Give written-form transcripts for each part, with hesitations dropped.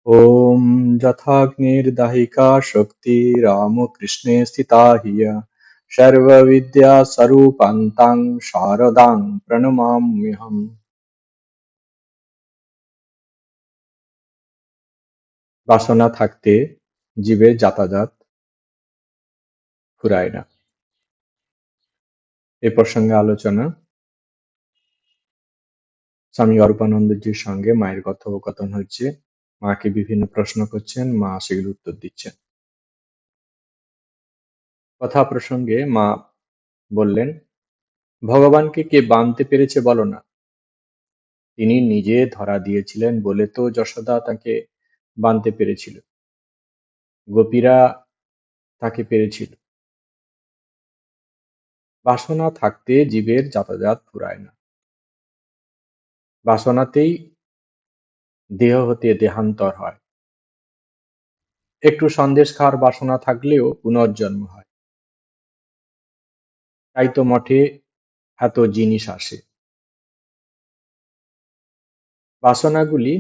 ॐ यथाग्निर्दाहिका शक्तिरामकृष्णे स्थिता ह्य सर्वविद्यास्वरूपान्तां शारदां प्रणमाम्यहम्। বাসনা থাকতে জীবের যাতায়াত ফুরায় না। এ প্রসঙ্গে আলোচনা স্বামী অরূপানন্দজির সঙ্গে মায়ের কথোপকথন হচ্ছে। মাকে বিভিন্ন প্রশ্ন করছেন, মা সেগুলো উত্তর দিচ্ছেন। কথা প্রসঙ্গে মা বললেন, ভগবানকে কে বানতে পেরেছে বলো না। তিনি নিজে ধরা দিয়েছিলেন বলে তো যশোদা তাকে বানতে পেরেছিল, গোপীরা তাকে পেরেছিল। বাসনা থাকতে জীবের যাতায়াত ফুরায় না। বাসনাতেই দেহ হতে দেহান্তর হয়। একটু সন্দেশ খাওয়ার বাসনা থাকলেও পুনর্জন্ম হয়। তাই তো মঠে এত জিনিস আসে। বাসনাগুলি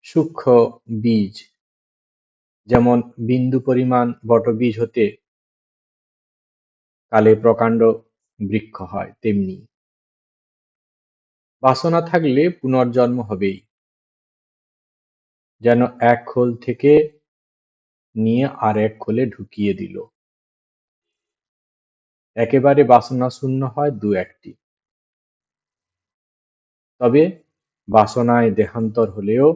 সূক্ষ্ম বীজ, যেমন বিন্দু পরিমাণ বটবীজ হতে কালে প্রকাণ্ড বৃক্ষ হয়, তেমনি বাসনা থাকলে পুনর্জন্ম হবেই। যেন এক খোল থেকে নিয়ে আর এক খোলে ঢুকিয়ে দিল। একেবারে বাসনা শূন্য হয় দু একটি। তবে বাসনায় দেহান্তর হলেও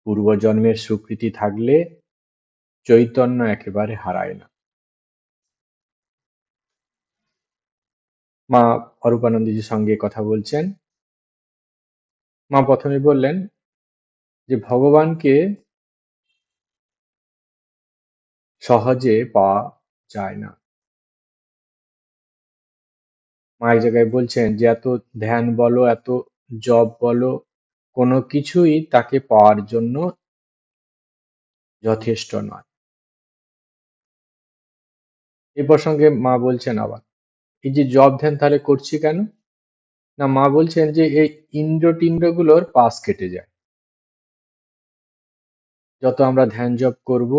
পূর্বজন্মের স্বীকৃতি থাকলে চৈতন্য একেবারে হারায় না। মা অরূপানন্দজির সঙ্গে কথা বলছেন। মা প্রথমে বললেন যে ভগবানকে সহজে পাওয়া যায় না। মা এক জায়গায় বলছেন যে এত ধ্যান বলো, এত জপ বলো, কোনো কিছুই তাকে পাওয়ার জন্য যথেষ্ট নয়। এ প্রসঙ্গে মা বলছেন আবার, এই যে জপ ধ্যান তাহলে করছি কেন না, মা বলছেন যে এই ইন্দ্র টিন্দ্রগুলোর পাশ কেটে যায়। যত আমরা ধ্যান জপ করব,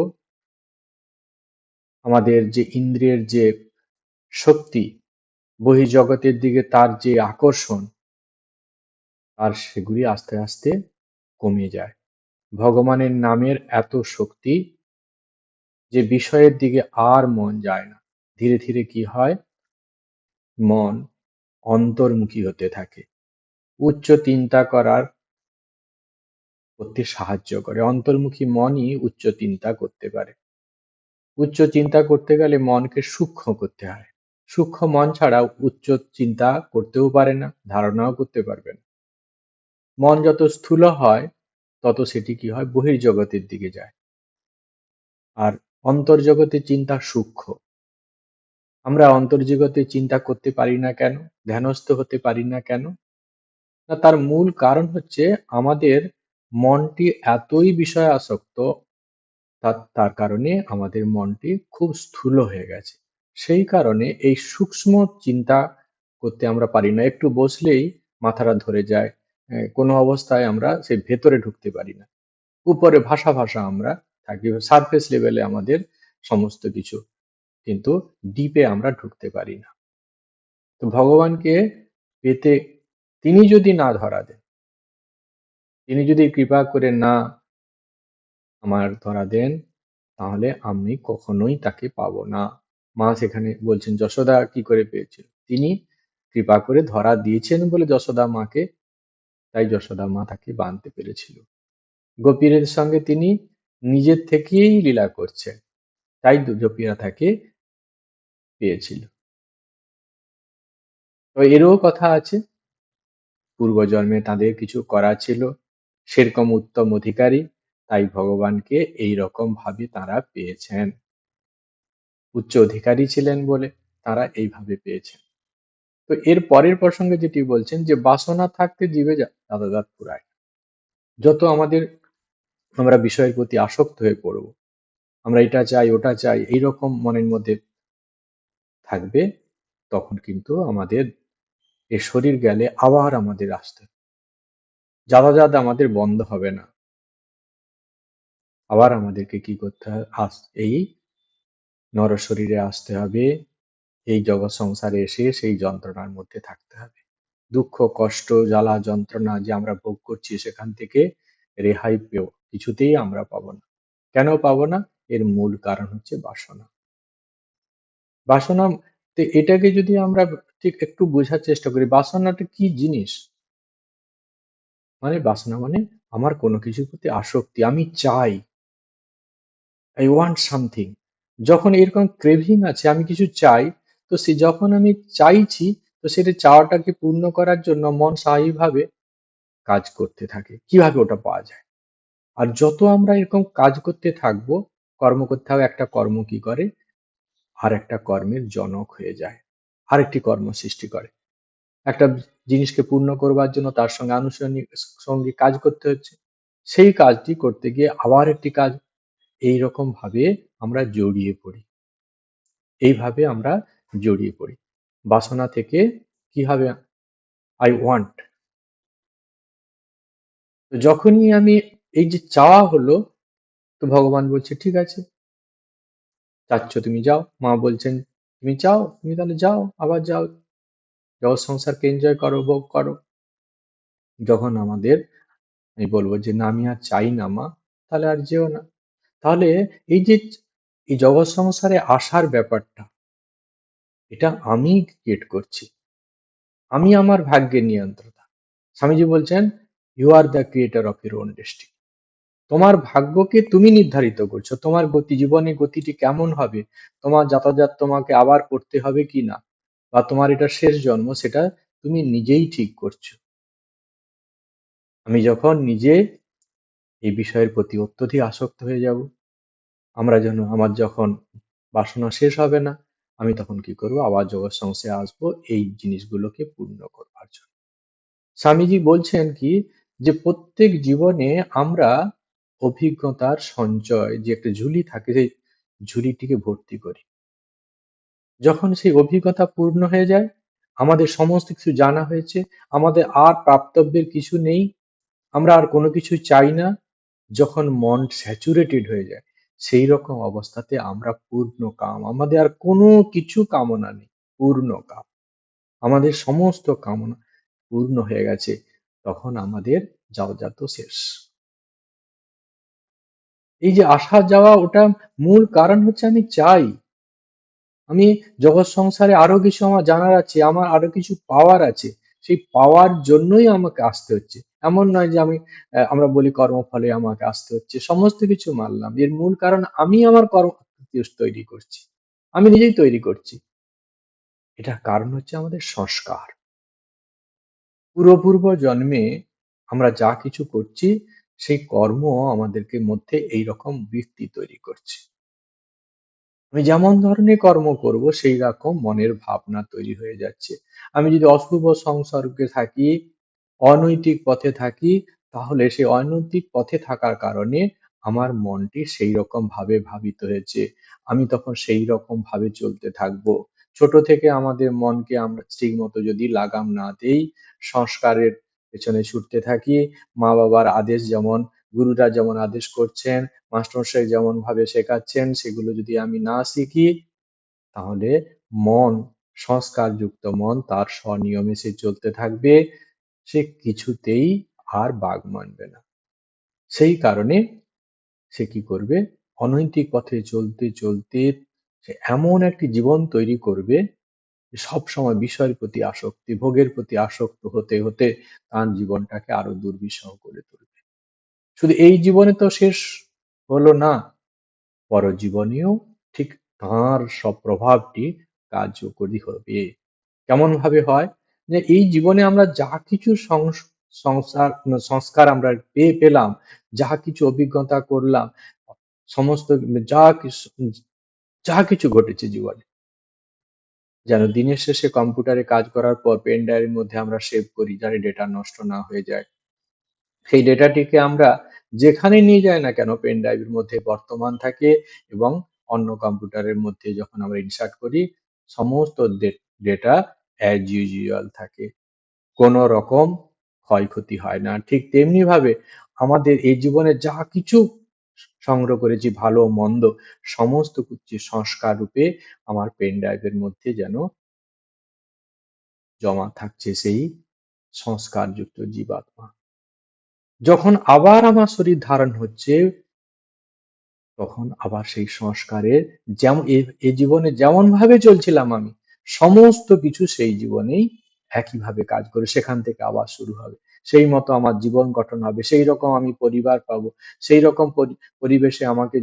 আমাদের যে ইন্দ্রিয়ের যে শক্তি, বহির্জগতের দিকে তার যে আকর্ষণ, আর সেগুলি আস্তে আস্তে কমে যায়। ভগবানের নামের এত শক্তি যে বিষয়ের দিকে আর মন যায় না। ধীরে ধীরে কি হয়, মন অন্তর্মুখী হতে থাকে, উচ্চ চিন্তা করতে সাহায্য করে। অন্তর্মুখী মনই উচ্চ চিন্তা করতে পারে। উচ্চ চিন্তা করতে গেলে মনকে সূক্ষ্ম করতে হয়। সূক্ষ্ম মন ছাড়া উচ্চ চিন্তা করতেও পারে না, ধারণাও করতে পারবে না। মন যত স্থূল হয় তত সেটি কি হয়, বহির্জগতের দিকে যায়। আর অন্তর্জগতের চিন্তা সূক্ষ্ম। আমরা অন্তর্জগতে চিন্তা করতে পারি না কেন, ধ্যানস্থ হতে পারি না কেন না, তার মূল কারণ হচ্ছে আমাদের মনটি এতই বিষয় আসক্ত, তার কারণে আমাদের মনটি খুব স্থূল হয়ে গেছে। সেই কারণে এই সূক্ষ্ম চিন্তা করতে আমরা পারি না। একটু বসলেই মাথাটা ধরে যায়। কোনো অবস্থায় আমরা সেই ভেতরে ঢুকতে পারি না। উপরে ভাষা ভাষা আমরা থাকি, সারফেস লেভেলে আমাদের সমস্ত কিছু, কিন্তু ডিপে আমরা ঢুকতে পারি না। তো ভগবানকে পেতে তিনি যদি না ধরা দেন, তিনি যদি কৃপা করে না আমার ধরা দেন, তাহলে আমি কখনোই তাকে পাবো না। মা সেখানে বলছেন যশোদা কি করে পেয়েছিল, তিনি কৃপা করে ধরা দিয়েছেন বলে যশোদা মাকে, তাই যশোদা মা তাকে বানতে পেরেছিল। গোপীদের সঙ্গে তিনি নিজের থেকেই লীলা করছেন, তাই গোপীরা তাকে পেয়েছিল। তো এরও কথা আছে, পূর্বজন্মে তাদের কিছু করা ছিল, সেরকম উত্তম অধিকারী, তাই ভগবানকে এই রকম ভাবে তারা পেয়েছেন। উচ্চ অধিকারী ছিলেন বলে তারা এইভাবে পেয়েছেন। তো এর পরের প্রসঙ্গে যেটি বলছেন যে বাসনা থাকতে জীবে যাতায়াত ফুরায়। যত আমরা বিষয়ের প্রতি আসক্ত হয়ে পড়ব, আমরা এটা চাই ওটা চাই এইরকম মনের মধ্যে থাকবে, তখন কিন্তু আমাদের এ শরীর গেলে আবার আমাদের আসতে হবে। যাতায়াত আমাদের বন্ধ হবে না। আবার আমাদেরকে কি করতে হবে? এই নরশরীরে আসতে হবে, এই জগৎ সংসারে এসে সেই যন্ত্রণার মধ্যে থাকতে হবে। দুঃখ কষ্ট জ্বালা যন্ত্রণা যে আমরা ভোগ করছি সেখান থেকে রেহাই কিছুতেই আমরা পাবো না। কেন পাবো না? এর মূল কারণ হচ্ছে বাসনা। বাসনা, তো এটাকে যদি আমরা ঠিক একটু বোঝার চেষ্টা করি, বাসনাটা কি জিনিস? মানে বাসনা মানে আমার কোনো কিছুর প্রতি আসক্তি, আমি চাই, আই ওয়ান্ট সামথিং। যখন এরকম ক্রেভিং আছে, আমি কিছু চাই, তো সে যখন আমি চাইছি, তো সেটা চাওয়াটাকে পূর্ণ করার জন্য মন স্বাভাবিকভাবে কাজ করতে থাকে কিভাবে ওটা পাওয়া যায়। আর যত আমরা এরকম কাজ করতে থাকবো, কর্ম করতে হবে, একটা কর্ম কি করে আর একটা কর্মের জনক হয়ে যায়, আরেকটি কর্ম সৃষ্টি করে। একটা জিনিসকে পূর্ণ করবার জন্য তার সঙ্গে আনুষঙ্গিক সঙ্গে কাজ করতে হচ্ছে, সেই কাজটি করতে গিয়ে আবার একটি কাজ, এইরকম ভাবে আমরা জড়িয়ে পড়ি। এইভাবে আমরা জড়িয়ে পড়ি বাসনা থেকে। কি হবে? I want. যখনই আমি এই যে চাওয়া হলো, তো ভগবান বলছে ঠিক আছে, চাচ্ছ তুমি যাও। মা বলছেন তুমি চাও, তুমি তাহলে যাও, আবার যাও, জগৎ সংসারকে এনজয় করো, ভোগ করো। যখন আমাদের আমি বলবো যে না আমি আর চাই না মা, তাহলে আর যেও না। তাহলে এই যে এই জগৎ সংসারে আসার ব্যাপারটা, এটা আমি ক্রিয়েট করছি, আমি আমার ভাগ্যের নিয়ন্ত্রণা। স্বামীজি বলছেন you are the creator of your own destiny. তোমার ভাগ্যকে তুমি নির্ধারিত করছো, তোমার গতি, জীবনের গতিটি কেমন হবে, তোমার যাতায়াত তোমাকে আবার করতে হবে কি না, বা তোমার এটা শেষ জন্ম, সেটা তুমি নিজেই ঠিক করছো। আমি যখন নিজে এই বিষয়ের প্রতি অত্যধিক আসক্ত হয়ে যাব, আমার যখন বাসনা শেষ হবে না, আমি তখন কি করব? আবার জগৎ সংসারে আসবো এই জিনিসগুলোকে পূর্ণ করবার জন্য। স্বামীজি বলছেন কি, যে প্রত্যেক জীবনে আমরা অভিজ্ঞতার সঞ্চয় যে একটা ঝুলি থাকে, সেই ঝুলিটিকে ভর্তি করি। যখন সেই অভিজ্ঞতা পূর্ণ হয়ে যায়, আমাদের সমস্ত কিছু জানা হয়েছে, আমাদের আর প্রাপ্তব্যের কিছু নেই, আমরা আর কোনো কিছু চাই না, যখন মন স্যাচুরেটেড হয়ে যায়, সেই রকম অবস্থাতে আমরা পূর্ণ কাম, আমাদের আর কোনো কিছু কামনা নেই, পূর্ণ কাম, আমাদের সমস্ত কামনা পূর্ণ হয়ে গেছে, তখন আমাদের যাওয়াজাত শেষ। এই যে আসা যাওয়া, ওটা মূল কারণ হচ্ছে আমি চাই, আমি জগৎ সংসারে আরো কিছু আমার জানার আছে, আমার আরো কিছু পাওয়ার আছে, সেই পাওয়ার জন্যই আমাকে আসতে হচ্ছে। এমন নয় যে আমরা বলি কর্মফলে আমাকে আসতে হচ্ছে, সমস্ত কিছু মানলাম, এর মূল কারণ আমি আমার কর্ম তৈরি করছি, আমি নিজেই তৈরি করছি। এটার কারণ হচ্ছে আমাদের সংস্কার। পূর্ব জন্মে আমরা যা কিছু করছি, সেই কর্ম আমাদেরকে মধ্যে এই রকম বৃত্তি তৈরি করছে। আমি যেমন ধরনের কর্ম করব, সেই রকম মনের ভাবনা তৈরি হয়ে যাচ্ছে। আমি যদি অশুভ সংসর্গে থাকি, অনৈতিক পথে থাকি, তাহলে সেই অনৈতিক পথে থাকার কারণে আমার মনটি সেই রকম ভাবে ভাবিত হয়েছে, আমি তখন সেই রকম ভাবে চলতে থাকবো। ছোট থেকে আমাদের মনকে আমরা ঠিক মতো যদি লাগাম না দেই, সংস্কারের পেছনে ছুটতে থাকি, মা বাবার আদেশ যেমন, গুরুরা যেমন আদেশ করছেন, মাস্টারমশাই যেমন ভাবে শেখাচ্ছেন, সেগুলো যদি আমি না শিখি, তাহলে মন, সংস্কারযুক্ত মন তার স্বনিয়মে সে চলতে থাকবে, সে কিছুতেই আর বাগ মানবে না। সেই কারণে সে কি করবে? অনৈতিক পথে চলতে চলতে সে এমন একটি জীবন তৈরি করবে, সব সময় বিষয়ের প্রতি আসক্তি, ভোগের প্রতি আসক্ত হতে হতে তার জীবনটাকে আরো দুর্বিষহ করে তুলবে। শুধু এই জীবনে তো শেষ হলো না, পরজীবনেও ঠিক তার সব প্রভাবটি কার্যকরী হবে। কেমন ভাবে হয়? যে এই জীবনে আমরা যা কিছু সংস্কার আমরা পেলাম, যা কিছু অভিজ্ঞতা করলাম, সমস্ত যা কিছু ঘটেছে জীবনে, যেন দিনের শেষে কম্পিউটারে কাজ করার পর পেন ড্রাইভের মধ্যে আমরা সেভ করি, যাতে ডেটা নষ্ট না হয়ে যায়। সেই ডেটাটিকে আমরা যেখানে নিয়ে যাই না কেন, পেন ড্রাইভের মধ্যে বর্তমান থাকে, এবং অন্য কম্পিউটারের মধ্যে যখন আমরা ইনসার্ট করি, সমস্ত ডেটা অ্যাজ ইউজুয়াল থাকে, কোনো রকম ক্ষয়ক্ষতি হয় না। ঠিক তেমনি ভাবে আমাদের এই জীবনে যা কিছু সংগ্রহ করেছি ভালো মন্দ সমস্ত কিছু সংস্কার রূপে আমার পেন ড্রাইভের মধ্যে যেন জমা থাকছে সেই সংস্কারযুক্ত জীবাত্মা। যখন আবার আমার শরীর ধারণ হচ্ছে তখন আবার সেই সংস্কারের যেমন এ জীবনে যেমন ভাবে চলছিলাম আমি সমস্ত কিছু সেই জীবনেই একইভাবে কাজ করে সেখান থেকে আবার শুরু হবে। সেই মতো আমার জীবন গঠন হবে, সেই রকম আমি পরিবার পাবো, সেই রকম পরিবেশে আমাকে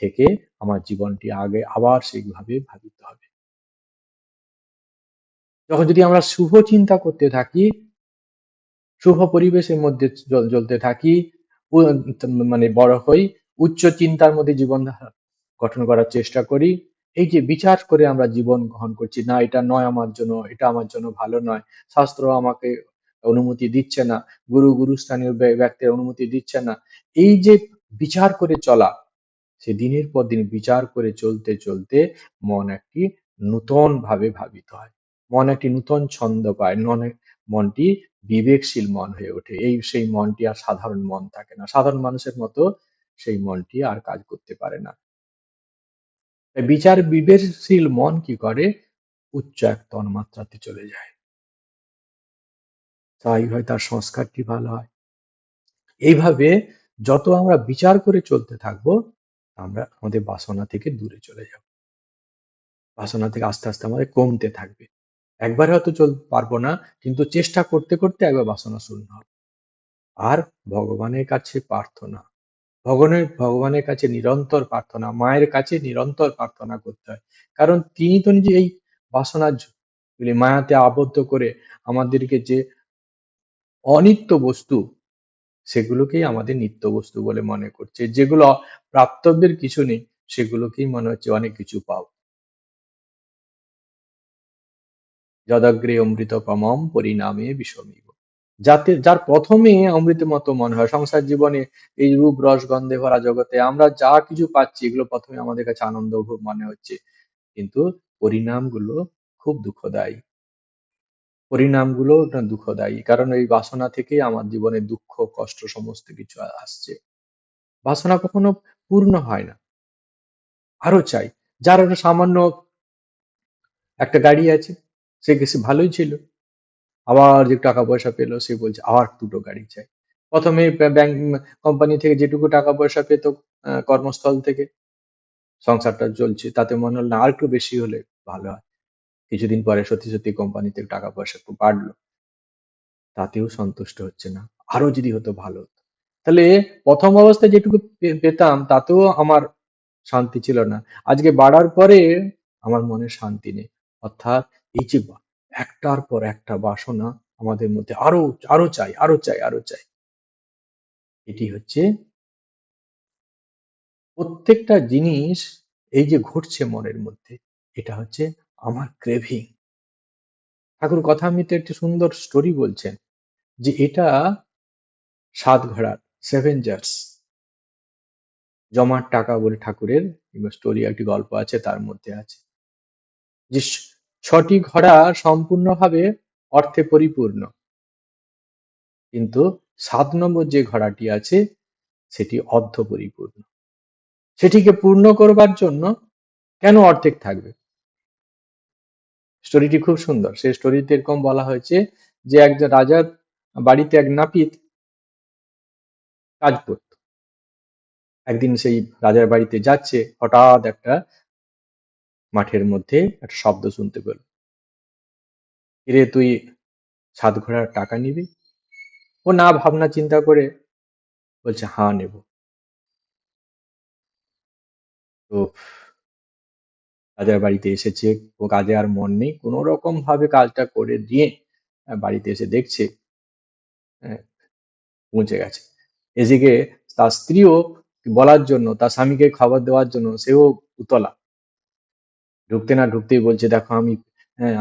থেকে আমার জীবনটি আগে আবার সেইভাবে ভাবিতে হবে। যখন যদি আমরা শুভ চিন্তা করতে থাকি, শুভ পরিবেশের মধ্যে জ্বলতে থাকি, মানে বড় হই, উচ্চ চিন্তার মধ্যে জীবন গঠন করার চেষ্টা করি। এই যে বিচার করে আমরা জীবন গ্রহণ করছি, না এটা নয় আমার জন্য, এটা আমার জন্য ভালো নয়, শাস্ত্র আমাকে অনুমতি দিচ্ছে না, গুরুস্থানীয় ব্যক্তির অনুমতি দিচ্ছে না, এই যে বিচার করে চলা, সে দিনের পর দিন বিচার করে চলতে চলতে মন একটি নূতন ভাবে ভাবিত হয়, মন একটি নূতন ছন্দ পায়, মনটি বিবেকশীল মন হয়ে ওঠে। সেই মনটি আর সাধারণ মন থাকে না, সাধারণ মানুষের মতো সেই মনটি আর কাজ করতে পারে না। বিচার বিবেকশীল মন কি করে, উচ্চ এক তন্মাত্রাতে চলে যায়, তাই হয় তার সংস্কারটি ভালো হয়। এইভাবে যত আমরা বিচার করে চলতে থাকবো আমরা আমাদের বাসনা থেকে দূরে চলে যাব, বাসনা থেকে আস্তে আস্তে আমাদের কমতে থাকবে। একবার হয়তো পারবো না, কিন্তু চেষ্টা করতে করতে একবার বাসনা শূন্য হবে। আর ভগবানের কাছে প্রার্থনা, ভগবানের কাছে নিরন্তর প্রার্থনা, মায়ের কাছে নিরন্তর প্রার্থনা করতে হয়। কারণ তিনি তো নিজে এই বাসনা মায়াতে আবদ্ধ করে আমাদেরকে যে অনিত্য বস্তু সেগুলোকেই আমাদের নিত্য বস্তু বলে মনে করছে, যেগুলো প্রাপ্তব্যের কিছু নেই সেগুলোকেই মনে হচ্ছে অনেক কিছু পাও। যদগ্রে অমৃতপমম পরিণামে বিষমিব, যার প্রথমে অমৃতের মতো মনে হয়। সংসার জীবনে এই রূপ রস গন্ধে ভরা জগতে আমরা যা কিছু পাচ্ছি এগুলো প্রথমে আমাদের কাছে আনন্দ মনে হচ্ছে, কিন্তু পরিণামগুলো খুব দুঃখদায়ী। পরিণামগুলো না দুঃখদায়ী, কারণ এই বাসনা থেকেই আমার জীবনে দুঃখ কষ্ট সমস্ত কিছু আসছে। বাসনা কখনো পূর্ণ হয় না, আরো চাই। যার একটা সামান্য একটা গাড়ি আছে, সে গেছে ভালোই ছিল, আবার যে টাকা পয়সা পেলো সে বলছে আবার দুটো গাড়ি চাই। প্রথমে ব্যাংক কোম্পানি থেকে যেটুকু টাকা পয়সা পেত, কর্মস্থল থেকে সংসারটা চলছে, তাতে মনে হল না আর একটু বেশি হলে ভালো হয়। কিছুদিন পরে সত্যি সত্যি কোম্পানিতে টাকা পয়সা একটু বাড়লো, তাতেও সন্তুষ্ট হচ্ছে না, আরো যদি হতো ভালো হতো। তাহলে প্রথম অবস্থায় যেটুকু পেতাম তাতেও আমার শান্তি ছিল না, আজকে বাড়ার পরে আমার মনে শান্তি নেই। অর্থাৎ এই যে একটার পর একটা বাসনা আমাদের মধ্যে আরো আরো চাই, আরো চাই, আরো চাই। এটি হচ্ছে প্রত্যেকটা জিনিস এই যে ঘটছে মনের মধ্যে, এটা হচ্ছে আমার ক্রেভিং। ঠাকুর কথামৃতে একটি সুন্দর স্টোরি বলছেন যে এটা সাত ঘোড়ার, সেভেন জার্স, জমার টাকা বলে ঠাকুরের স্টোরি, একটি গল্প আছে, তার মধ্যে আছে যে ছটি ঘোড়া সম্পূর্ণভাবে অর্থে পরিপূর্ণ, কিন্তু 7 নম্বর যে ঘোড়াটি আছে সেটি অর্ধ পরিপূর্ণ। সেটিকে পূর্ণ করবার জন্য কেন অর্ধেক থাকবে? স্টোরিটি খুব সুন্দর। সেই স্টোরিতে এরকম বলা হয়েছে যে একজন রাজার বাড়িতে এক নাপিত কাজ করত। একদিন সেই রাজার বাড়িতে যাচ্ছে, হঠাৎ একটা মাঠের মধ্যে একটা শব্দ শুনতে পেল, কিরে তুই 7 ঘোড়ার টাকা নিবি? ও না ভাবনা চিন্তা করে বলছে হ্যাঁ নেব। তো রাজার বাড়িতে এসেছে, ও কাজে আর মন নেই, কোন রকম ভাবে কাজটা করে দিয়ে বাড়িতে এসে দেখছে পৌঁছে গেছে। এদিকে তার স্ত্রীও বলার জন্য, তার স্বামীকে খবর দেওয়ার জন্য সেও উতলা, ঢুকতে না ঢুকতেই বলছে দেখো আমি,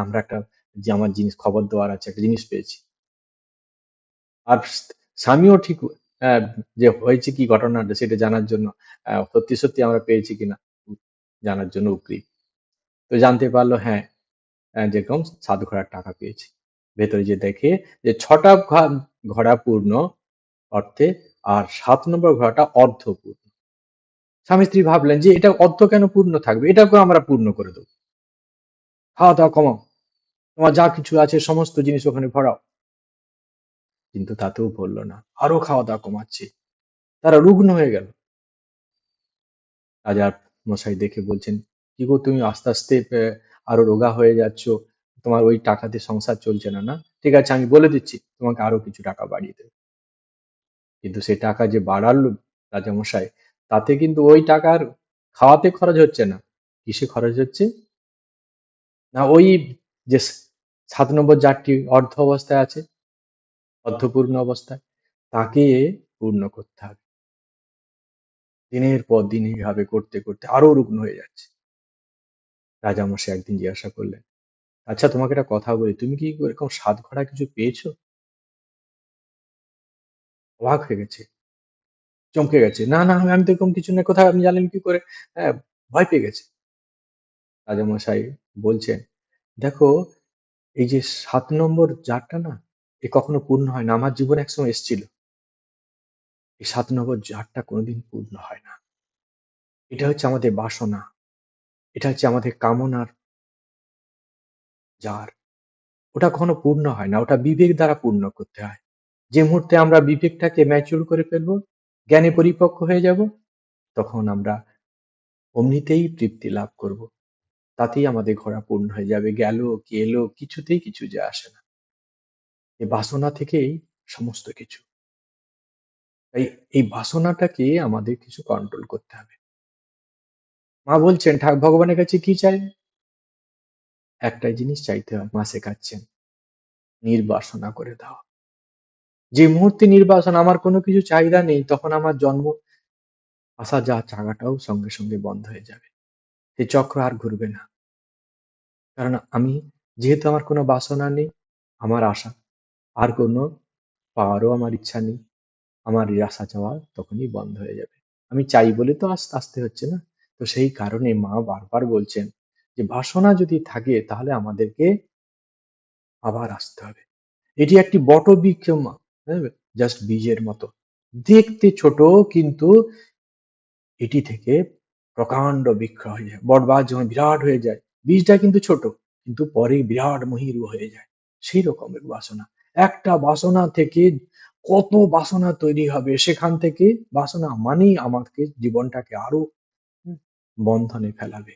আমরা একটা, যে আমার জিনিস খবর দেওয়ার আছে, একটা জিনিস পেয়েছি। আর স্বামীও ঠিক আহ, যে হয়েছে কি ঘটনাটা সেটা জানার জন্য, সত্যি সত্যি আমরা পেয়েছি কিনা জানার জন্য উকরি। তো জানতে পারলো হ্যাঁ, যেরকম 7 ঘোড়ার টাকা পেয়েছি। ভেতরে যে দেখে যে 6টা ঘড়া পূর্ণ অর্থে, আর 7 নম্বর ঘড়াটা অর্ধপূর্ণ। স্বামী স্ত্রী ভাবলেন যে এটা অর্ধ কেন পূর্ণ থাকবে, এটাকেও আমরা পূর্ণ করে দেবো, খাওয়া দাওয়া কমাও, তোমার যা কিছু আছে সমস্ত জিনিস ওখানে ভরাও। কিন্তু তাতেও বললো না, আরো খাওয়া দাওয়া কমাচ্ছে, তারা রুগ্ন হয়ে গেল। রাজার মশাই দেখে বলছেন, কি গো তুমি আস্তে আস্তে আরো রোগা হয়ে যাচ্ছ, তোমার ওই টাকাতে সংসার চলছে না। না, ঠিক আছে, আমি বলে দিচ্ছি তোমাকে আরো কিছু টাকা বাড়িয়ে দেবে। কিন্তু সে টাকা যে বাড়ালো রাজামশাই, তাতে কিন্তু ওই টাকার খাওয়াতে খরচ হচ্ছে না। কিসে খরচ হচ্ছে? না, ওই যে 7 নম্বর জারটি অর্ধ অবস্থায় আছে, অর্ধপূর্ণ অবস্থায়, তাকে পূর্ণ করতে হবে। দিনের পর দিন এইভাবে করতে করতে আরো রুগ্ন হয়ে যাচ্ছে। রাজামশাই একদিন জিজ্ঞাসা করলেন, আচ্ছা তোমাকে একটা কথা বলি, তুমি কি এরকম 7 ঘড়া কিছু পেয়েছো? অবাক হয়ে গেছে, চমকে গেছে, না না, আমি তো এরকম কিছু না, কোথায় আপনি জানলেন কি করে? হ্যাঁ, ভয় পেয়ে গেছে। রাজামশাই বলছেন, দেখো, এই যে 7 নম্বর জারটা না, এ কখনো পূর্ণ হয় না। আমার জীবনে একসময় এসেছিল, এই 7 নম্বর জারটা কোনোদিন পূর্ণ হয় না। এটা হচ্ছে আমাদের বাসনা, এটা হচ্ছে আমাদের কামনার জার। ওটা কখনো পূর্ণ হয় না, ওটা বিবেক দ্বারা পূর্ণ করতে হয়। যে মুহূর্তে আমরা বিবেকটাকে ম্যাচিউর করে ফেলবো, জ্ঞানে পরিপক্ক হয়ে যাব, তখন আমরা অমনিতেই তৃপ্তি লাভ করব। তাতেই আমাদের ঘোরা পূর্ণ হয়ে যাবে। গেল কি এলো কিছুতেই কিছু যায় আসে না। এই বাসনা থেকেই সমস্ত কিছু। তাই এই বাসনাটাকে আমাদের কিছু কন্ট্রোল করতে হবে। মা বলছেন, ভগবানের কাছে কি চাই? একটাই জিনিস চাইতে হয়, মা শেখাচ্ছেন, নির্বাসনা করে দাও। যে মুহূর্তে নির্বাসন, আমার কোনো কিছু চাহিদা নেই, তখন আমার জন্ম আসা যা চাকাটাও সঙ্গে সঙ্গে বন্ধ হয়ে যাবে। এই চক্র আর ঘুরবে না। কারণ আমি, যেহেতু আমার কোনো বাসনা নেই, আমার আশা আর কোনো পাওয়ারও আমার ইচ্ছা নেই, আমার এই আসা চাওয়া তখনই বন্ধ হয়ে যাবে। আমি চাই বলে তো আসতে আসতে হচ্ছে না। তো সেই কারণে মা বারবার বলছেন যে বাসনা যদি থাকে তাহলে আমাদেরকে আবার আসতে হবে। এটি একটি বটবৃক্ষ, জাস্ট বীজের মতো, দেখতে ছোট, কিন্তু এটি থেকে প্রকাণ্ড বৃক্ষ হয়ে যায়। বটগাছ যখন বিরাট হয়ে যায়, বীজটা কিন্তু ছোট, কিন্তু পরে বিরাট মহিরু হয়ে যায়। সেই রকমের বাসনা, একটা বাসনা থেকে কত বাসনা তৈরি হবে, সেখান থেকে বাসনা মানেই আমাকে জীবনটাকে আরো বন্ধনে ফেলাবে।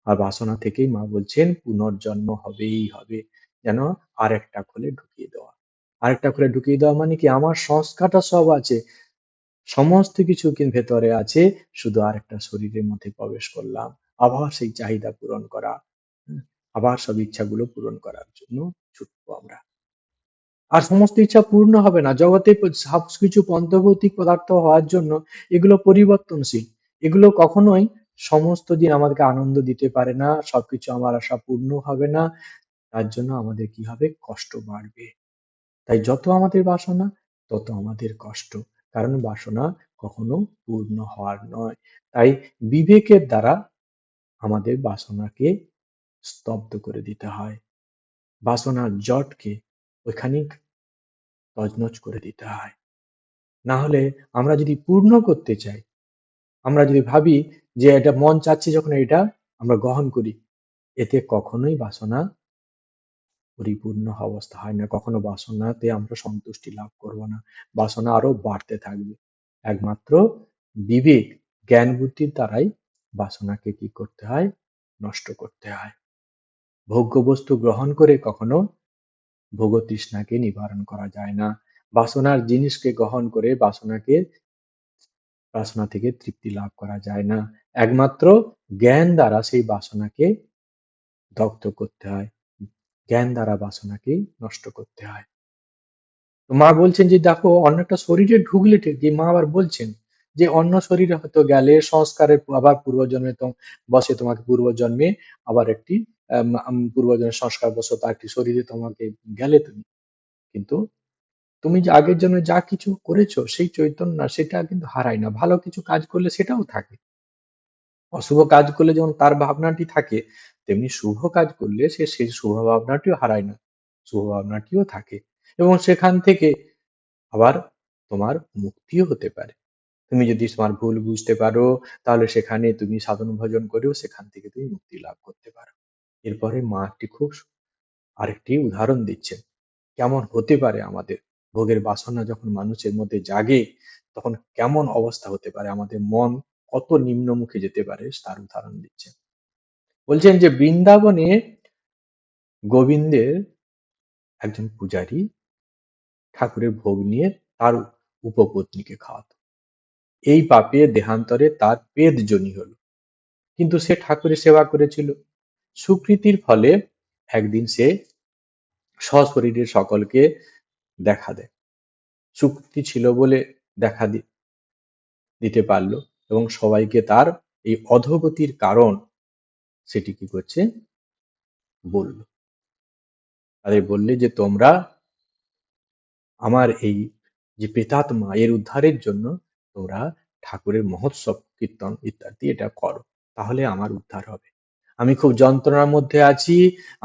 আর বাসনা থেকেই মা বলছেন পুনর্জন্ম হবেই হবে, যেন আরেকটা খোলে ঢুকিয়ে দেওয়া। আরেকটা খোলে ঢুকিয়ে দেওয়া মানে কি, আমার সংস্কারটা সব আছে, সমস্ত কিছু কিন্তু ভেতরে আছে, শুধু আরেকটা শরীরের মধ্যে প্রবেশ করলাম, আবার সেই চাহিদা পূরণ করা, হুম, আবার সব ইচ্ছাগুলো পূরণ করার জন্য ছুটবো আমরা। আর সমস্ত ইচ্ছা পূর্ণ হবে না জগতে, সবকিছু পঞ্চভৌতিক পদার্থ হওয়ার জন্য এগুলো পরিবর্তনশীল। এগুলো কখনোই সমস্ত দিন আমাদেরকে আনন্দ দিতে পারে না, সবকিছু আমার আশা পূর্ণ হবে না। তার জন্য আমাদের কি হবে, কষ্ট বাড়বে। তাই যত আমাদের বাসনা, তত আমাদের কষ্ট। কারণ বাসনা কখনো পূর্ণ হওয়ার নয়। তাই বিবেকের দ্বারা আমাদের বাসনাকে স্তব্ধ করে দিতে হয়, বাসনার জটকে ওইখানেই তছনছ করে দিতে হয়। না হলে আমরা যদি পূর্ণ করতে চাই, আমরা যদি ভাবি যে এটা মন চাচ্ছে, যখন এটা আমরা গ্রহণ করি, এতে কখনোই বাসনা পরিপূর্ণ অবস্থা হয় না। কখনো বাসনাতে আমরা সন্তুষ্টি লাভ করব না, বাসনা আরো বাড়তে থাকবে। একমাত্র বিবেক, জ্ঞান বুদ্ধির দ্বারাই বাসনাকে কি করতে হয়, নষ্ট করতে হয়। ভোগ্য বস্তু গ্রহণ করে কখনো ভোগ তৃষ্ণাকে নিবারণ করা যায় না। বাসনার জিনিসকে গ্রহণ করে বাসনা থেকে তৃপ্তি লাভ করা যায় না। একমাত্র জ্ঞান দ্বারা সেই বাসনাকে দগ্ধ করতে হয়, জ্ঞান দ্বারা বাসনাকে নষ্ট করতে হয়। তো মা বলছেন যে দেখো, অন্য একটা শরীরে ঢুকলে ঠিকই, মা আবার বলছেন যে অন্য শরীরে হয়তো গেলে সংস্কারের আবার পূর্বজন্মে তো বসে, তোমাকে পূর্বজন্মে আবার একটি পূর্বজন্মের সংস্কার বশত একটি শরীরে তোমাকে গেলে তুমি, কিন্তু তুমি যে আগের জন্য যা কিছু করেছো সেই চৈতন্য সেটা কিন্তু হারায় না, ভালো কিছু কাজ করলে সেটাও থাকে। অশুভ কাজ করলে যেমন তার ভাবনাটি থাকে, তেমনি শুভ কাজ করলে সে সেই শুভ ভাবনাটিও হারায় না, শুভ ভাবনাটিও থাকে। এবং সেখান থেকে আবার তোমার মুক্তিও হতে পারে। তুমি যদি তোমার ভুল বুঝতে পারো, তাহলে সেখানে তুমি সাধন ভজন করেও সেখান থেকে তুমি মুক্তি লাভ করতে পারো। এরপরে মা একটি খুব আরেকটি উদাহরণ দিচ্ছেন, কেমন হতে পারে আমাদের ভোগের বাসনা যখন মানুষের মধ্যে জাগে, তখন কেমন অবস্থা হতে পারে, আমাদের মন কত নিম্নমুখে যেতে পারে তার উদাহরণ দিচ্ছেন। বলছেন যে বৃন্দাবনে গোবিন্দের একজন পূজারী ঠাকুরের ভোগ নিয়ে তার উপপত্নীকে খাওয়াতো। এই পাপে দেহান্তরে তার পেট জনি হলো, কিন্তু সে ঠাকুরের সেবা করেছিল। সুকৃতির ফলে একদিন সে সশরীরে সকলকে দেখা দেয়। সুকৃতি ছিল বলে দেখা দিতে পারলো, এবং সবাইকে তার এই অধোগতির কারণ সেটি কি করছে বলল। তাদের বললে যে তোমরা আমার এই যে প্রেতাত্মা এর উদ্ধারের জন্য তোমরা ঠাকুরের মহোৎসব কীর্তন ইত্যাদি এটা করো, তাহলে আমার উদ্ধার হবে। আমি খুব যন্ত্রণার মধ্যে আছি,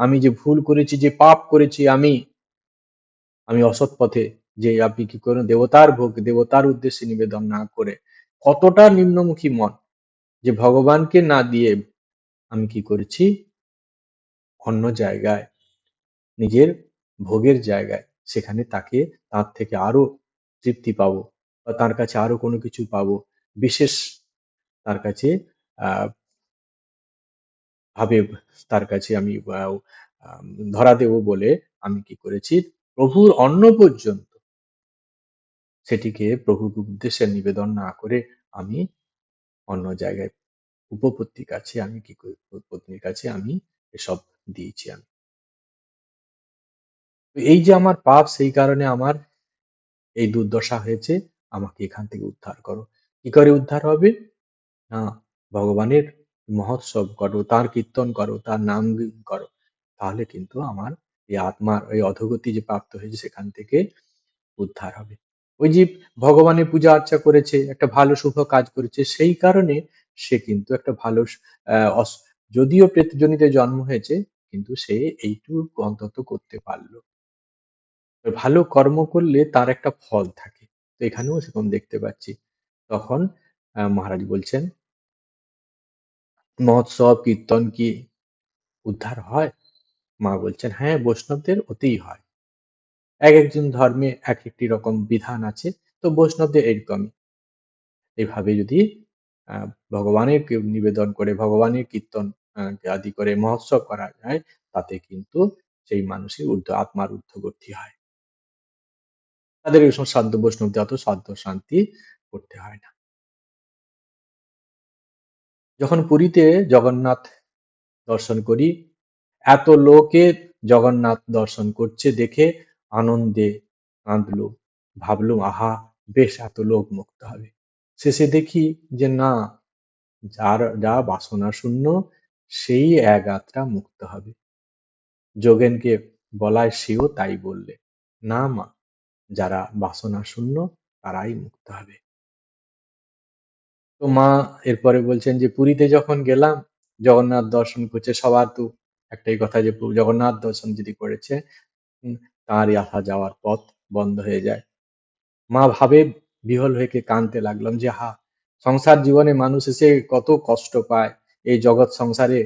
আমি যে ভুল করেছি, যে পাপ করেছি, আমি আমি অসৎ পথে, যে আপনি কি করেন দেবতার ভোগ দেবতার উদ্দেশ্যে নিবেদন না করে, কতটা নিম্নমুখী মন, যে ভগবানকে না দিয়ে আমি কি করেছি অন্য জায়গায়, নিজের ভোগের জায়গায়, সেখানে তাকে তার থেকে আরো তৃপ্তি পাবো, বা তার কাছে আরো কোনো কিছু পাবো, বিশেষ তার কাছে আহ ভাবে তার কাছে আমি ধরা দেব বলে আমি কি করেছি, প্রভুর অন্ন পর্যন্ত সেটিকে প্রভুর উদ্দেশ্যে নিবেদন না করে আমি অন্য জায়গায় উপপত্তির কাছে আমি কি করি, পত্নীর কাছে আমি এসব দিয়েছি আমি। তো এই যে আমার পাপ, সেই কারণে আমার এই দুর্দশা হয়েছে, আমাকে এখান থেকে উদ্ধার করো। কি করে উদ্ধার হবে? না, ভগবানের মহোৎসব করো, তার কীর্তন করো, তার নাম করো, তাহলে কিন্তু আমার এই আত্মার এই অধোগতি যে প্রাপ্ত হয়েছে সেখান থেকে উদ্ধার হবে। ওই যে ভগবানের পূজা আর্চা করেছে, একটা ভালো শুভ কাজ করেছে, সেই কারণে সে কিন্তু একটা ভালো যদিও প্রেতজনিতে জন্ম হয়েছে, কিন্তু সে এইটুকু অন্তত করতে পারলো। ভালো কর্ম করলে তার একটা ফল থাকে, তো এখানেও সেরকম দেখতে পাচ্ছি। তখন মহারাজ বলছেন, মহোৎসব কীর্তন কি উদ্ধার হয়? মা বলছেন, হ্যাঁ, বৈষ্ণবদের ওতেই হয়। এক একজন ধর্মে এক একটি রকম বিধান আছে, তো বৈষ্ণবদের এরকমই। এইভাবে যদি আহ ভগবানের নিবেদন করে, ভগবানের কীর্তন আদি করে মহোৎসব করা যায়, তাতে কিন্তু সেই মানুষের আত্মার ঊর্ধ্বগতি হয়। তাদের ওই সব সাধ্য বৈষ্ণবদের অত সাধ্য শান্তি করতে হয় না। যখন পুরীতে জগন্নাথ দর্শন করি, এত লোকে জগন্নাথ দর্শন করছে দেখে আনন্দে কাঁদলুম, ভাবলুম আহা, বেশ এত লোক মুক্ত হবে। শেষে দেখি যে না, যা বাসনা শূন্য সেই এক আত্মা মুক্ত হবে। যোগেনকে বলায় সেও তাই বললে, না মা, যারা বাসনা শূন্য তারাই মুক্ত হবে। তো মা এরপরে বলছেন যে পুরীতে যখন গেলাম, জগন্নাথ দর্শন করছে, সবার তো একটাই কথা যে জগন্নাথ দর্শন যদি করেছে, তাঁরই আসা যাওয়ার পথ বন্ধ হয়ে যায়। মা ভাবে বিহ্বল হয়ে কাঁদতে লাগলাম যে সংসার জীবনে মানুষ এসে কত কষ্ট পায়, এই জগৎ সংসারে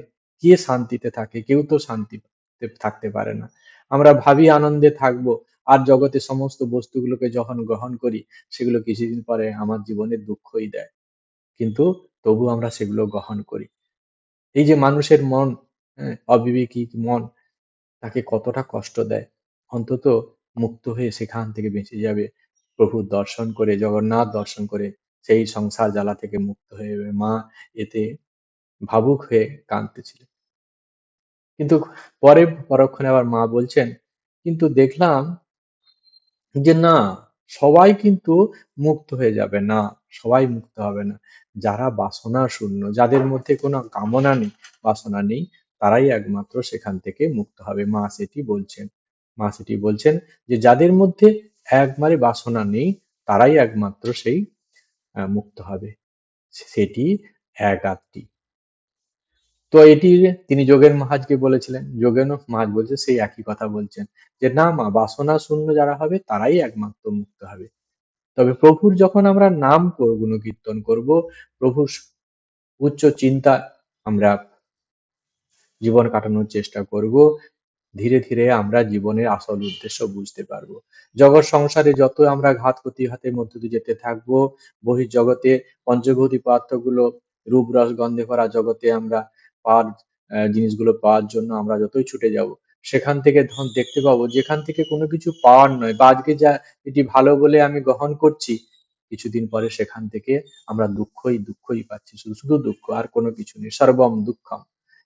কে শান্তিতে থাকে? কেউ তো শান্তিতে থাকতে পারে না। আমরা ভাবি আনন্দে থাকবো, আর জগতের সমস্ত বস্তুগুলোকে যখন গ্রহণ করি, সেগুলো কিছুদিন পরে আমার জীবনে দুঃখই দেয়, কিন্তু তবু আমরা সেগুলো গ্রহণ করি। এই যে মানুষের মন, অবিবেকী মন, তাকে কতটা কষ্ট দেয়। অন্তত মুক্ত হয়ে সেখান থেকে বেঁচে যাবে, প্রভু দর্শন করে, জগন্নাথ দর্শন করে সেই সংসার জ্বালা থেকে মুক্ত হয়ে যাবে। মা এতে ভাবুক হয়ে কাঁদতেছিলেন। কিন্তু পরক্ষণে আবার মা বলছেন, কিন্তু দেখলাম যে না, সবাই কিন্তু মুক্ত হয়ে যাবে না, সবাই মুক্ত হবে না। যারা বাসনা শূন্য, যাদের মধ্যে কোনো কামনা নেই, বাসনা নেই, তারাই একমাত্র সেখান থেকে মুক্ত হবে। মা সেটি বলছেন যে যাদের মধ্যে একবারে বাসনা নেই, তারাই একমাত্র সেই মুক্ত হবে। সেটি এক আত্মী। তো এটি তিনি যোগেন মহাজকে বলেছিলেন, যোগেন মহাজ বলছে সেই একই কথা বলছেন, যে না মা, বাসনা শূন্য যারা হবে তারাই একমাত্র মুক্ত হবে। তবে প্রভুর যখন আমরা নাম করব, গুণকীর্তন করব, প্রভুর উচ্চ চিন্তা আমরা জীবন কাটানোর চেষ্টা করব, ধীরে ধীরে আমরা জীবনের আসল উদ্দেশ্য বুঝতে পারবো। জগৎ সংসারে যত আমরা ঘাত প্রতিঘাতের মধ্য দিয়ে যেতে থাকবো, বহির্জগতে পঞ্চভৌতিক পদার্থগুলো, রূপ রস গন্ধে ভরা জগতে আমরা পাওয়ার জিনিসগুলো পাওয়ার জন্য আমরা যতই ছুটে যাব, সেখান থেকে দেখতে পাবো যেখান থেকে কোনো কিছু পাওয়ার নয়, বা আজকে যা এটি ভালো বলে আমি গ্রহণ করছি, কিছুদিন পরে সেখান থেকে আমরা দুঃখই দুঃখই পাচ্ছি, শুধু শুধু দুঃখ, আর কোনো কিছু নেই। সর্বম দুঃখম,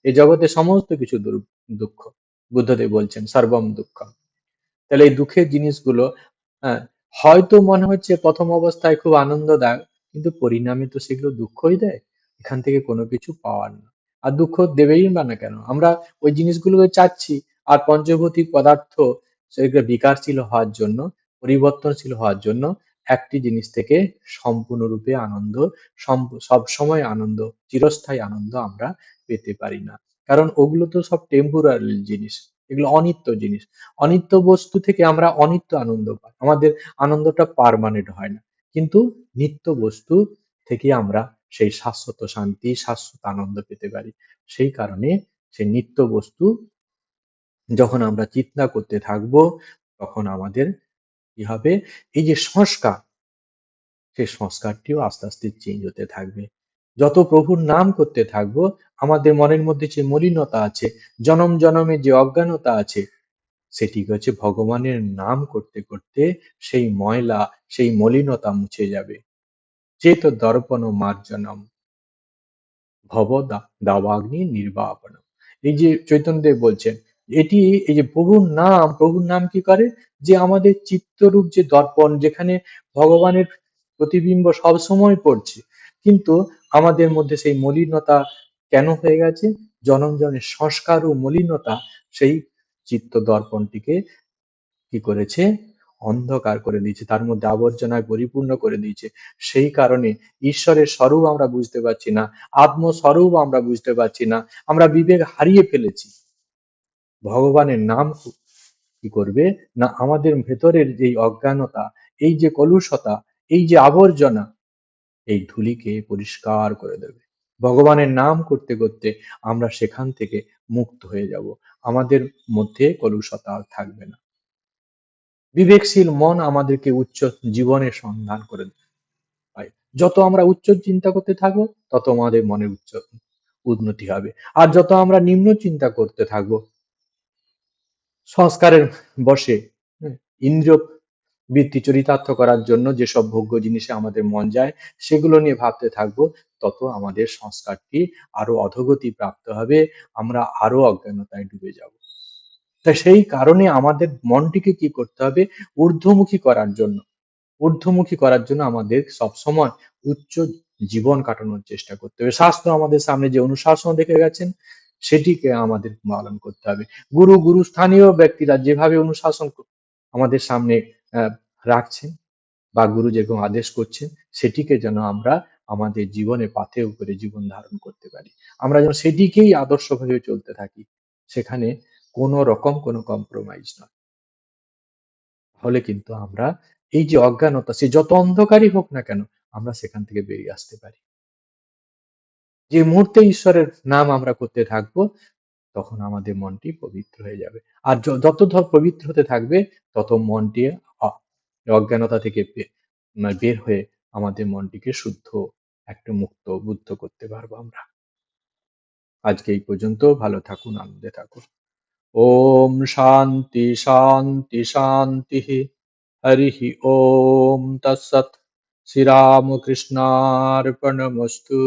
এই জগতে সমস্ত কিছু দুঃখ। বুদ্ধদেব বলছেন সর্বম দুঃখম। তাহলে এই দুঃখের জিনিসগুলো, হ্যাঁ, হয়তো মনে হচ্ছে প্রথম অবস্থায় খুব আনন্দদায়ক, কিন্তু পরিণামে তো সেগুলো দুঃখই দেয়। এখান থেকে কোনো কিছু পাওয়ার না। আর দুঃখ দেবেই বা না কেন, আমরা ওই জিনিসগুলো চাচ্ছি। আর পঞ্চভৌতিক পদার্থ সেগুলো বিকারশীল হওয়ার জন্য, পরিবর্তনশীল হওয়ার জন্য একটি জিনিস থেকে সম্পূর্ণরূপে আনন্দ, সব সময় আনন্দ, চিরস্থায়ী আনন্দ আমরা পেতে পারি না। কারণ ওগুলো তো সব টেম্পোরারি জিনিস, এগুলো অনিত্য জিনিস। অনিত্য বস্তু থেকে আমরা অনিত্য আনন্দ পাই, আমাদের আনন্দটা পার্মানেন্ট হয় না। কিন্তু নিত্য বস্তু থেকে আমরা সেই শাশ্বত শান্তি, শাশ্বত আনন্দ পেতে পারি। সেই কারণে সেই নিত্য বস্তু যখন আমরা চিন্তা করতে থাকবো, তখন আমাদের কি হবে, এই যে সংস্কার, সেই সংস্কারটিও আস্তে আস্তে চেঞ্জ হতে থাকবে। যত প্রভুর নাম করতে থাকবো, আমাদের মনের মধ্যে যে মলিনতা আছে, জনম জনমে যে অজ্ঞানতা আছে, সেটি হচ্ছে ভগবানের নাম করতে করতে সেই ময়লা, সেই মলিনতা মুছে যাবে। চেত দর্পণ মার্জনম ভব দাবাগ্নি নির্বাপনম। এই যে চৈতন্যদেব বলছেন, এটি, এই যে প্রভুর নাম কি করে, যে আমাদের চিত্তরূপ যে দর্পণ, যেখানে ভগবানের প্রতিবিম্ব সব সময় পড়ছে, কিন্তু আমাদের মধ্যে সেই মলিনতা কেন হয়ে গেছে? জনম জনের সংস্কার ও মলিনতা সেই চিত্ত দর্পণটিকে কি করেছে, অন্ধকার করে দিয়েছে, তার মধ্যে আবর্জনায় পরিপূর্ণ করে দিয়েছে। সেই কারণে ঈশ্বরের স্বরূপ আমরা বুঝতে পারছি না, আত্মস্বরূপ আমরা বুঝতে পারছি না, আমরা বিবেক হারিয়ে ফেলেছি। ভগবানের নাম কি করবে না, আমাদের ভেতরের যে অজ্ঞানতা, এই যে কলুষতা, এই যে আবর্জনা, এই ধূলিকে পরিষ্কার করে দেবে। ভগবানের নাম করতে করতে আমরা সেখান থেকে মুক্ত হয়ে যাব, আমাদের মধ্যে কলুষতা আর থাকবে না। বিবেকশীল মন আমাদেরকে উচ্চ জীবনের সন্ধান করে দেয়। যত আমরা উচ্চ চিন্তা করতে থাকবো, তত আমাদের মনের উচ্চ উন্নতি হবে। আর যত আমরা নিম্ন চিন্তা করতে থাকবো, সংস্কারের বশে, ইন্দ্রিয় বৃত্তি চরিতার্থ করার জন্য যেসব ভোগ্য জিনিসে আমাদের মন যায়, সেগুলো নিয়ে ভাবতে থাকবো, তত আমাদের সংস্কারটি আরো অধোগতি প্রাপ্ত হবে, আমরা আরো অজ্ঞানতায় ডুবে যাব। তা সেই কারণে আমাদের মনটিকে কি করতে হবে, ঊর্ধ্বমুখী করার জন্য, আমাদের সবসময় উচ্চ জীবন কাটানোর চেষ্টা করতে হবে। শাস্ত্র আমাদের সামনে যে অনুশাসন রেখে গেছেন, সেটিকে আমাদের পালন করতে হবে। গুরুস্থানীয় ব্যক্তিরা যেভাবে অনুশাসন আমাদের সামনে আহ, রাখছেন, বা গুরু যেরকম আদেশ করছেন, সেটিকে যেন আমরা আমাদের জীবনে পাথেয় করে জীবন ধারণ করতে পারি। আমরা যেন সেটিকেই আদর্শভাবে চলতে থাকি, সেখানে কোনো রকম কোনো কম্প্রোমাইজ নয়। তাহলে কিন্তু আমরা এই যে অজ্ঞানতা, সে যত অন্ধকারই হোক না কেন, আমরা সেখান থেকে বেরিয়ে আসতে পারি। যে মুহূর্তে ঈশ্বরের নাম আমরা করতে থাকবো, তখন আমাদের মনটি পবিত্র হয়ে যাবে। আর যত পবিত্র হতে থাকবে, তত মনটি অজ্ঞানতা থেকে বের হয়ে আমাদের মনটিকে শুদ্ধ, একটা মুক্ত বুদ্ধ করতে পারবো আমরা। আজকে এই পর্যন্ত। ভালো থাকুন, আনন্দে থাকুন। ওম শান্তি শান্তি শান্তি। হরি ওম তৎসৎ। শ্রীরামকৃষ্ণার্পণমস্তু।